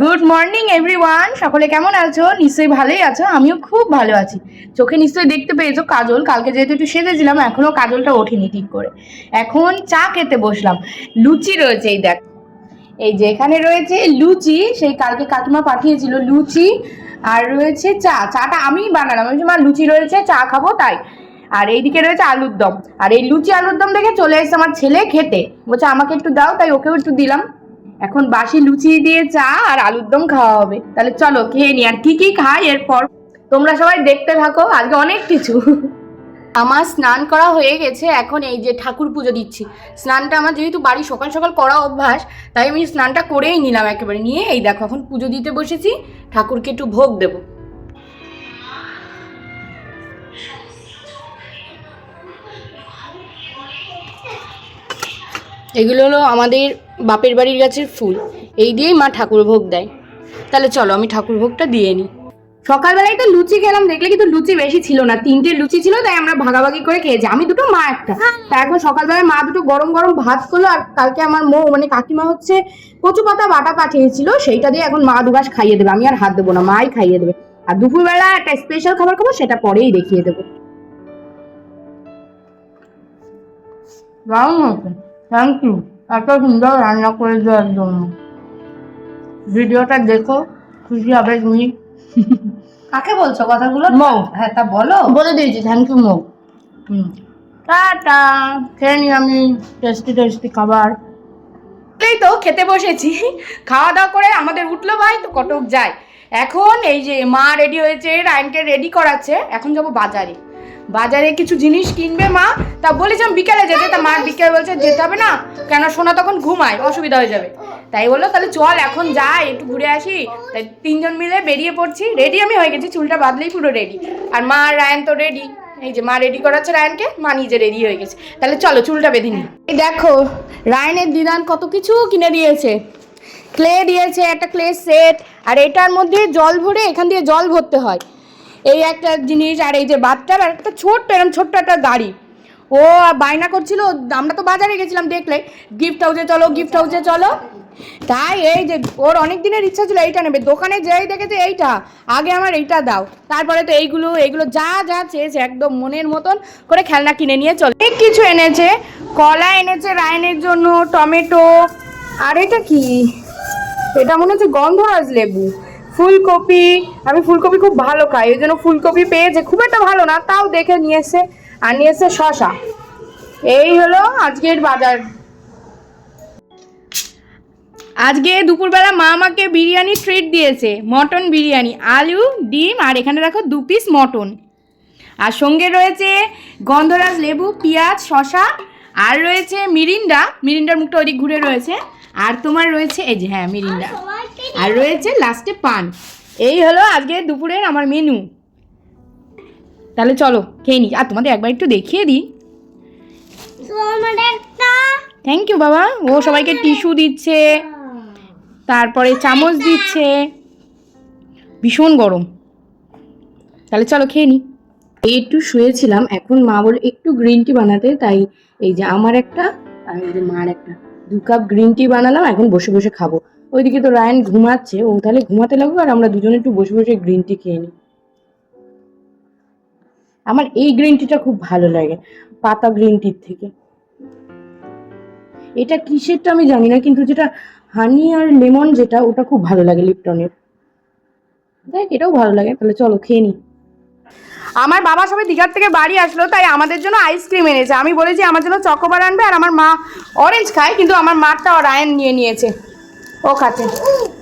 Good morning everyone, সকলে কেমন আছো? নিশ্চয়ই ভালোই আছো, আমিও খুব ভালো আছি। চোখে নিশ্চয়ই দেখতে পেয়েছো কাজল, কালকে যেহেতু একটু সেজেছিলাম এখনো কাজলটা ওঠেনি ঠিক করে। এখন চা খেতে বসলাম। লুচি রয়েছে, এই দেখ, এই যে এখানে রয়েছে লুচি, সেই কালকে কাকিমা পাঠিয়েছিল লুচি, আর রয়েছে চা। চাটা আমি বানালাম, আমি মা লুচি রয়েছে চা খাবো তাই। আর এইদিকে রয়েছে আলুর দম, আর এই লুচি আলুর দম দেখে চলে এসেছে আমার ছেলে খেতে, বলছে আমাকে একটু দাও, তাই ওকেও একটু দিলাম। এখন বাসি লুচি দিয়ে চা আর আলুর দম খাওয়া হবে। তাহলে চলো খেয়ে নি, আর কি কি খাই এরপর তোমরা সবাই দেখতে থাকো, আজকে অনেক কিছু। আমার স্নান করা হয়ে গেছে, এখন এই যে ঠাকুর পুজো দিচ্ছি। স্নানটা আমার যেহেতু বাড়ি সকাল সকাল করা অভ্যাস, তাই আমি স্নানটা করেই নিলাম একেবারে। নিয়ে এই দেখো এখন পুজো দিতে বসেছি, ঠাকুরকে একটু ভোগ দেব। এগুলো হলো আমাদের বাপের বাড়ির গাছের ফুল, এই দিয়েই মা ঠাকুর ভোগ দেয়। তাহলে চলো আমি ঠাকুর ভোগটা দিয়ে নিই। সকালবেলায় তো লুচি খেলাম, দেখলে কিন্তু লুচি বেশি ছিল না, 3টে লুচি ছিল, তাই আমরা ভাগাভাগি করে খেয়েছি, আমি দুটো মা একটা। তা এখন সকালবেলায় মা দুটো গরম গরম ভাত করলো, আর কালকে আমার মানে কাকিমা হচ্ছে কচু পাতা বাটা পাঠিয়েছিল, সেইটা দিয়ে এখন মা দুগাছ খাইয়ে দেবে, আমি আর হাত দেবো না, মাই খাইয়ে দেবে। আর দুপুরবেলা একটা স্পেশাল খাবার খাবো, সেটা পরেই দেখিয়ে দেবো। থ্যাংক ইউ এত সুন্দর রান্না করে দেওয়ার জন্য। ভিডিওটা দেখো, খুশি হবে তুমি। কাকে বলছো কথাগুলো? মৌ। হ্যাঁ তা বলো। বলে দিয়েছি থ্যাংক ইউ মৌ। টাটা, খেয়ে নি আমি টেস্টি টেস্টি খাবার। এই তো খেতে বসেছি, খাওয়া দাওয়া করে আমাদের উঠলো ভাই, তো কটক যায়। এখন এই যে মা রেডি হয়েছে, রায়নকে রেডি করাচ্ছে, এখন যাবো বাজারে। বাজারে কিছু জিনিস কিনবে মা, তা বলেছিলাম বিকালে যেতে, তা মা বিকেলে বলছে যেতে হবে না, কেন সোনা তখন ঘুমায়, অসুবিধা হয়ে যাবে। তাই বললো তাহলে চল এখন যাই, একটু ঘুরে আসি। তাই 3জন মিলে বেরিয়ে পড়ছি। রেডি আমি হয়ে গেছি, চুলটা বাঁধলেই পুরো রেডি। আর মা আর রায়ন তো রেডি, এই যে মা রেডি করাচ্ছে রায়নকে, মা নিজে রেডি হয়ে গেছে। তাহলে চলো চুলটা বেঁধে নিই। এই দেখো রায়নের দিদান কত কিছু কিনে দিয়েছে। ক্লে দিয়েছে, একটা ক্লে সেট, আর এটার মধ্যে জল ভরে এখান দিয়ে জল ভরতে হয়, এই একটা জিনিস। আর এই যে বাচ্চার একটা ছোট্ট এরকম ছোট্ট একটা গাড়ি, ও বায়না করছিল, আমরা তো বাজারে গেছিলাম, দেখলে গিফট হাউসে চলো গিফট হাউসে চলো। তাই এই যে ওর অনেক দিনের ইচ্ছা ছিল এইটা নেবে, দোকানে যেই দেখেছে এইটা, আগে আমার এইটা দাও, তারপরে তো এইগুলো যা যা চেয়েছে একদম মনের মতন করে খেলনা কিনে নিয়ে চলো। অনেক কিছু এনেছে, কলা এনেছে রায়নের জন্য, টমেটো, আর এটা কি, এটা মনে হচ্ছে গন্ধরাজ লেবু, ফুলকপি, আমি ফুলকপি খুব ভালো খাই, ওই জন্য ফুলকপি পেয়েছে, খুব একটা ভালো না তাও দেখে নিয়ে এসে, আর নিয়ে এসে শশা। এই হলো আজকের বাজার। আজকে দুপুরবেলা মা আমাকে বিরিয়ানি ট্রিট দিয়েছে, মটন বিরিয়ানি, আলু ডিম, আর এখানে দেখো 2 পিস মটন, আর সঙ্গে রয়েছে গন্ধরাজ লেবু, পেঁয়াজ, শশা, আর রয়েছে মিরিন্ডার মুখটা ওইদিক ঘুরে রয়েছে, আর তোমার রয়েছে এই যে হ্যাঁ মিরিন্ডা, আর রয়েছে লাস্টে পান। এই হলো আজকে দুপুরের আমার মেনু। তাহলে চলো খেয়ে নিই, আর তোমাদের একবার একটু দেখিয়ে দিই। থ্যাংক ইউ বাবা। ও সবাইকে টিস্যু দিচ্ছে, তারপরে চামচ দিচ্ছে, ভীষণ গরম। তাহলে চলো খেয়ে নিই। একটু শুয়েছিলাম, এখন মা বলে একটু গ্রিন টি বানাতে, তাই এই যে আমার একটা আর এই যে মার একটা 2 কাপ গ্রিন টি বানালাম, এখন বসে বসে খাবো। ওইদিকে তো রায়ন ঘুমাচ্ছে, ও তাহলে ঘুমাতে লাগবে, আর আমরা দুজনে একটু বসে বসে গ্রিন টি খেয়ে নিই। আমার এই গ্রিন টিটা খুব ভালো লাগে পাতা গ্রিন টির থেকে। এটা কিসেরটা আমি জানি না, কিন্তু যেটা হানি আর লেমন যেটা, ওটা খুব ভালো লাগে লিপটনের। দেখ এটাও ভালো লাগে। তাহলে চলো খেয়ে নিই। আমার বাবা সবাই দীঘার থেকে বাড়ি আসলো, তাই আমাদের জন্য আইসক্রিম এনেছে। আমি বলেছি আমার জন্য চকোবার আনবে, আর আমার মা অরেঞ্জ খায়, কিন্তু আমার মারটা রায়ন নিয়ে নিয়েছে, ও খাচ্ছে।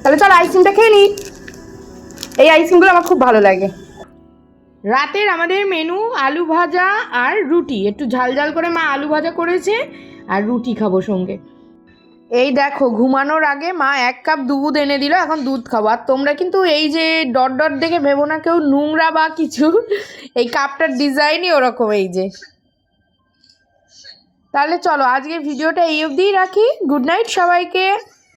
তাহলে চলো আইসক্রিমটা খেয়ে নিই, এই আইসক্রিমগুলো আমার খুব ভালো লাগে। রাতের আমাদের মেনু আলু ভাজা আর রুটি, একটু ঝাল ঝাল করে মা আলু ভাজা করেছে, আর রুটি খাবো সঙ্গে। এই দেখো ঘুমানোর আগে মা 1 কাপ দুধ এনে দিল, এখন দুধ খাবো। আর তোমরা কিন্তু এই যে ডট ডট দেখে ভেবো না কেউ নোংরা বা কিছু, এই কাপটার ডিজাইনই ওরকম, এই যে। তাহলে চলো আজকে ভিডিওটা এই অবধিই রাখি। গুড নাইট সবাইকে।